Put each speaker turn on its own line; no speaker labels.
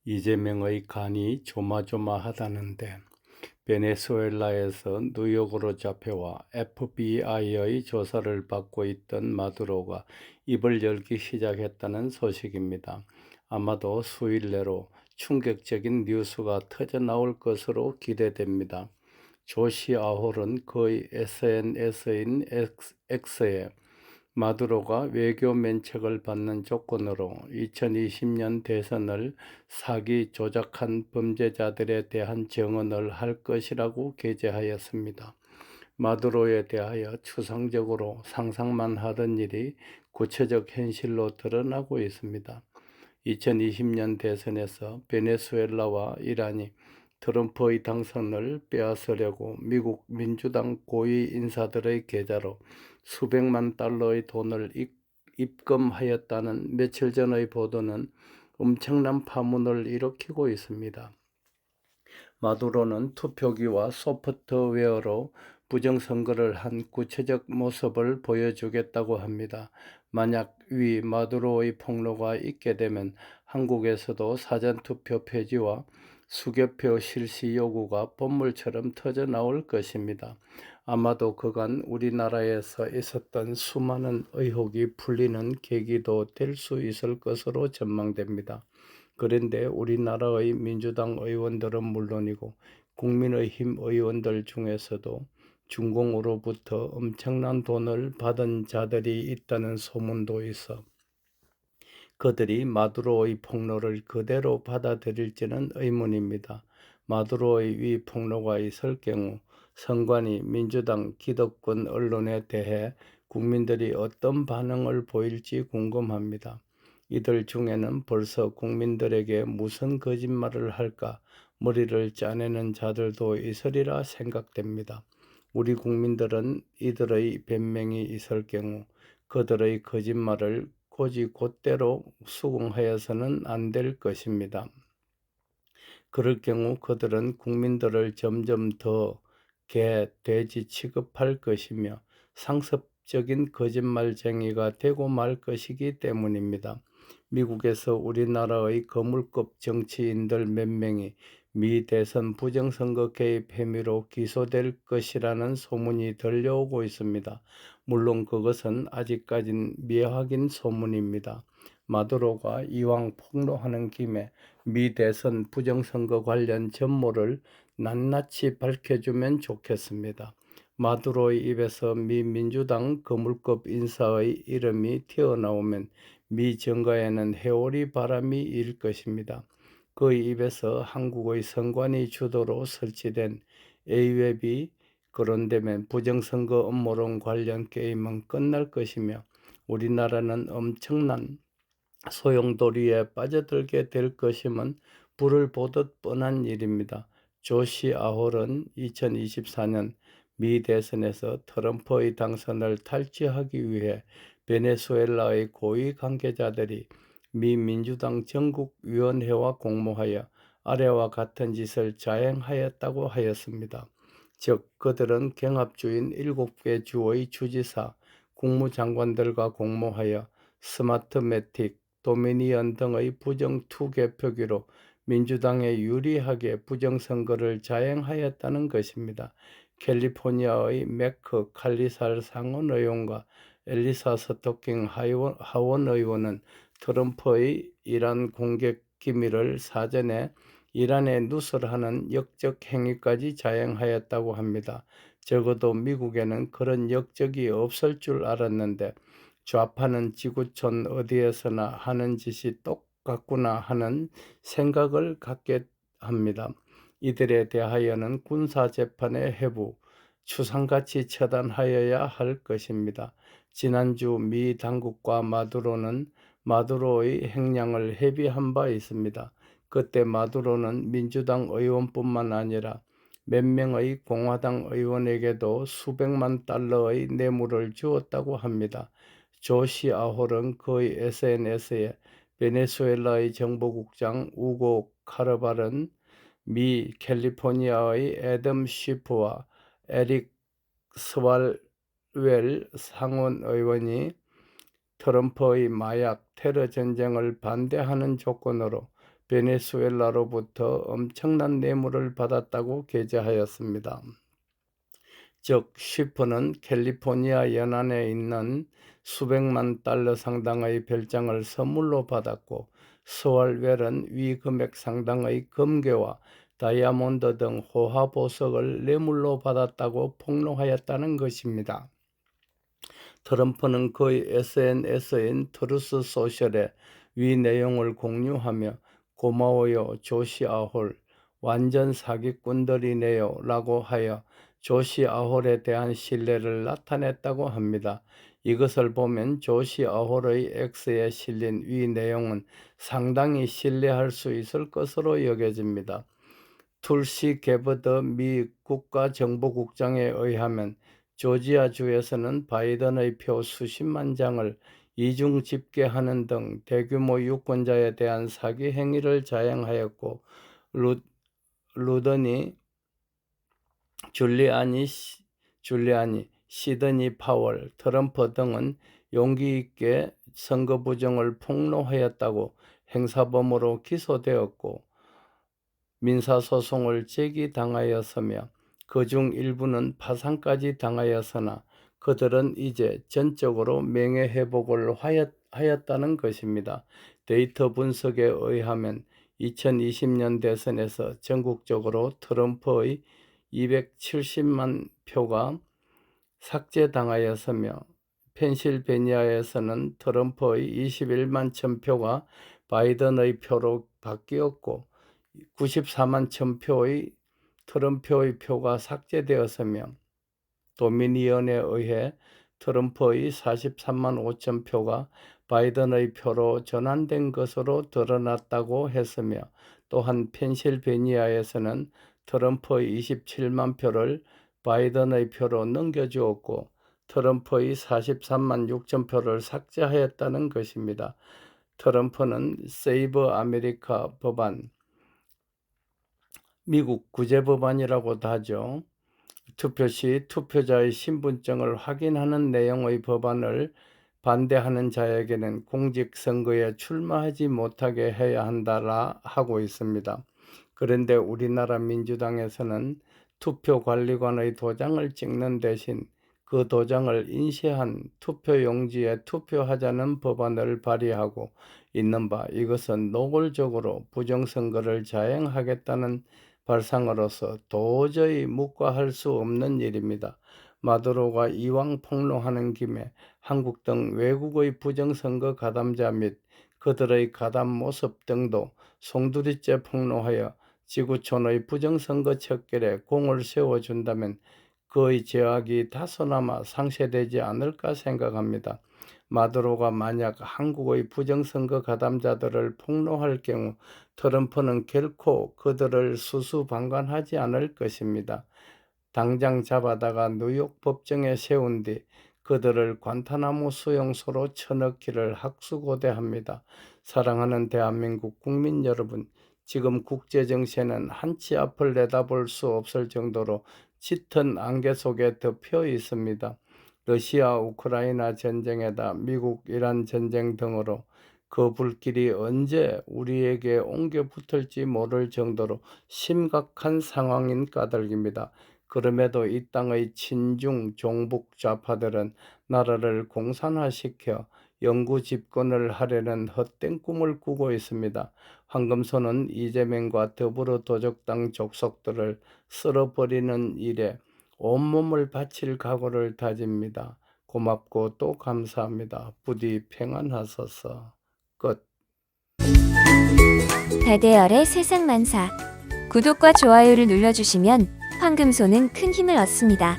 이재명의 간이 조마조마하다는데 베네수엘라에서 뉴욕으로 잡혀와 FBI의 조사를 받고 있던 마두로가 입을 열기 시작했다는 소식입니다. 아마도 수일 내로 충격적인 뉴스가 터져나올 것으로 기대됩니다. 조시 아홀은 그의 SNS인 X에 마두로가 외교 면책을 받는 조건으로 2020년 대선을 사기 조작한 범죄자들에 대한 증언을 할 것이라고 게재하였습니다. 마두로에 대하여 추상적으로 상상만 하던 일이 구체적 현실로 드러나고 있습니다. 2020년 대선에서 베네수엘라와 이란이 트럼프의 당선을 빼앗으려고 미국 민주당 고위 인사들의 계좌로 수백만 달러의 돈을 입금하였다는 며칠 전의 보도는 엄청난 파문을 일으키고 있습니다. 마두로는 투표기와 소프트웨어로 부정선거를 한 구체적 모습을 보여주겠다고 합니다. 만약 위 마두로의 폭로가 있게 되면 한국에서도 사전투표 폐지와 수개표 실시 요구가 본물처럼 터져나올 것입니다. 아마도 그간 우리나라에서 있었던 수많은 의혹이 풀리는 계기도 될 수 있을 것으로 전망됩니다. 그런데 우리나라의 민주당 의원들은 물론이고 국민의힘 의원들 중에서도 중공으로부터 엄청난 돈을 받은 자들이 있다는 소문도 있어 그들이 마두로의 폭로를 그대로 받아들일지는 의문입니다. 마두로의 위 폭로가 있을 경우 선관위, 민주당, 기득권 언론에 대해 국민들이 어떤 반응을 보일지 궁금합니다. 이들 중에는 벌써 국민들에게 무슨 거짓말을 할까 머리를 짜내는 자들도 있으리라 생각됩니다. 우리 국민들은 이들의 변명이 있을 경우 그들의 거짓말을 곧이곧대로 수긍하여서는 안 될 것입니다. 그럴 경우 그들은 국민들을 점점 더 개, 돼지 취급할 것이며 상습적인 거짓말쟁이가 되고 말 것이기 때문입니다. 미국에서 우리나라의 거물급 정치인들 몇 명이 미 대선 부정선거 개입 혐의로 기소될 것이라는 소문이 들려오고 있습니다. 물론 그것은 아직까진 미확인 소문입니다. 마두로가 이왕 폭로하는 김에 미 대선 부정선거 관련 전모를 낱낱이 밝혀주면 좋겠습니다. 마두로의 입에서 미 민주당 거물급 인사의 이름이 튀어나오면 미 정가에는 해오리 바람이 일 것입니다. 그의 입에서 한국의 선관위 주도로 설치된 A웹이 거론되면 부정선거 음모론 관련 게임은 끝날 것이며 우리나라는 엄청난 소용돌이에 빠져들게 될 것임은 불을 보듯 뻔한 일입니다. 조시 아홀은 2024년 미 대선에서 트럼프의 당선을 탈취하기 위해 베네수엘라의 고위 관계자들이 미 민주당 전국위원회와 공모하여 아래와 같은 짓을 자행하였다고 하였습니다. 즉 그들은 경합주인 7개 주의 주지사, 국무장관들과 공모하여 스마트매틱, 도미니언 등의 부정 투개표기로 민주당에 유리하게 부정선거를 자행하였다는 것입니다. 캘리포니아의 매크 칼리살 상원의원과 엘리사 스토킹 하원의원은 트럼프의 이란 공격 기밀을 사전에 이란에 누설하는 역적 행위까지 자행하였다고 합니다. 적어도 미국에는 그런 역적이 없을 줄 알았는데 좌파는 지구촌 어디에서나 하는 짓이 똑같구나 하는 생각을 갖게 합니다. 이들에 대하여는 군사재판의 해부, 추상같이 처단하여야 할 것입니다. 지난주 미 당국과 마두로는 마두로의 행량을 협의한 바 있습니다. 그때 마두로는 민주당 의원뿐만 아니라 몇 명의 공화당 의원에게도 수백만 달러의 뇌물을 주었다고 합니다. 조시 아홀은 그의 SNS에 베네수엘라의 정보국장 우고 카르발은 미 캘리포니아의 애덤 쉬프와 에릭 스왈웰 상원의원이 트럼프의 마약 테러 전쟁을 반대하는 조건으로 베네수엘라로부터 엄청난 뇌물을 받았다고 게재하였습니다. 즉 쉬프는 캘리포니아 연안에 있는 수백만 달러 상당의 별장을 선물로 받았고 스왈웰은 위 금액 상당의 금괴와 다이아몬드 등 호화 보석을 뇌물로 받았다고 폭로하였다는 것입니다. 트럼프는 그의 SNS인 트루스 소셜에 위 내용을 공유하며 고마워요 조시 아홀, 완전 사기꾼들이네요 라고 하여 조시 아홀에 대한 신뢰를 나타냈다고 합니다. 이것을 보면 조시 아홀의 X에 실린 위 내용은 상당히 신뢰할 수 있을 것으로 여겨집니다. 툴시 게버드 미 국가정보국장에 의하면 조지아주에서는 바이든의 표 수십만 장을 이중 집계하는 등 대규모 유권자에 대한 사기 행위를 자행하였고 루더니 줄리아니, 시드니 파월, 트럼프 등은 용기 있게 선거 부정을 폭로하였다고 행사범으로 기소되었고 민사소송을 제기당하였으며 그중 일부는 파산까지 당하였으나 그들은 이제 전적으로 명예회복을 하였다는 것입니다. 데이터 분석에 의하면 2020년 대선에서 전국적으로 트럼프의 270만 표가 삭제당하였으며 펜실베니아에서는 트럼프의 21만 1000표가 바이든의 표로 바뀌었고 94만 1000표의 트럼프의 표가 삭제되었으며 도미니언에 의해 트럼프의 43만 5천 표가 바이든의 표로 전환된 것으로 드러났다고 했으며 또한 펜실베니아에서는 트럼프의 27만 표를 바이든의 표로 넘겨주었고 트럼프의 43만 6천 표를 삭제하였다는 것입니다. 트럼프는 세이브 아메리카 법안, 미국 구제법안이라고도 하죠. 투표 시 투표자의 신분증을 확인하는 내용의 법안을 반대하는 자에게는 공직선거에 출마하지 못하게 해야 한다라 하고 있습니다. 그런데 우리나라 민주당에서는 투표관리관의 도장을 찍는 대신 그 도장을 인쇄한 투표용지에 투표하자는 법안을 발의하고 있는 바 이것은 노골적으로 부정선거를 자행하겠다는 발상으로서 도저히 묵과할 수 없는 일입니다. 마두로가 이왕 폭로하는 김에 한국 등 외국의 부정선거 가담자 및 그들의 가담 모습 등도 송두리째 폭로하여 지구촌의 부정선거 척결에 공을 세워준다면 그의 죄악이 다소나마 상쇄되지 않을까 생각합니다. 마두로가 만약 한국의 부정선거 가담자들을 폭로할 경우 트럼프는 결코 그들을 수수방관하지 않을 것입니다. 당장 잡아다가 뉴욕 법정에 세운 뒤 그들을 관타나모 수용소로 쳐넣기를 학수고대합니다. 사랑하는 대한민국 국민 여러분, 지금 국제정세는 한치 앞을 내다볼 수 없을 정도로 짙은 안개 속에 덮여 있습니다. 러시아 우크라이나 전쟁에다 미국 이란 전쟁 등으로 그 불길이 언제 우리에게 옮겨 붙을지 모를 정도로 심각한 상황인 까닭입니다. 그럼에도 이 땅의 친중 종북 좌파들은 나라를 공산화시켜 영구 집권을 하려는 헛된 꿈을 꾸고 있습니다. 황금손은 이재명과 더불어도적당 족속들을 쓸어버리는 일에 온몸을 바칠 각오를 다집니다. 고맙고 또 감사합니다. 부디 평안하소서. 끝.
배대열의 세상만사. 구독과 좋아요를 눌러주시면 황금소는 큰 힘을 얻습니다.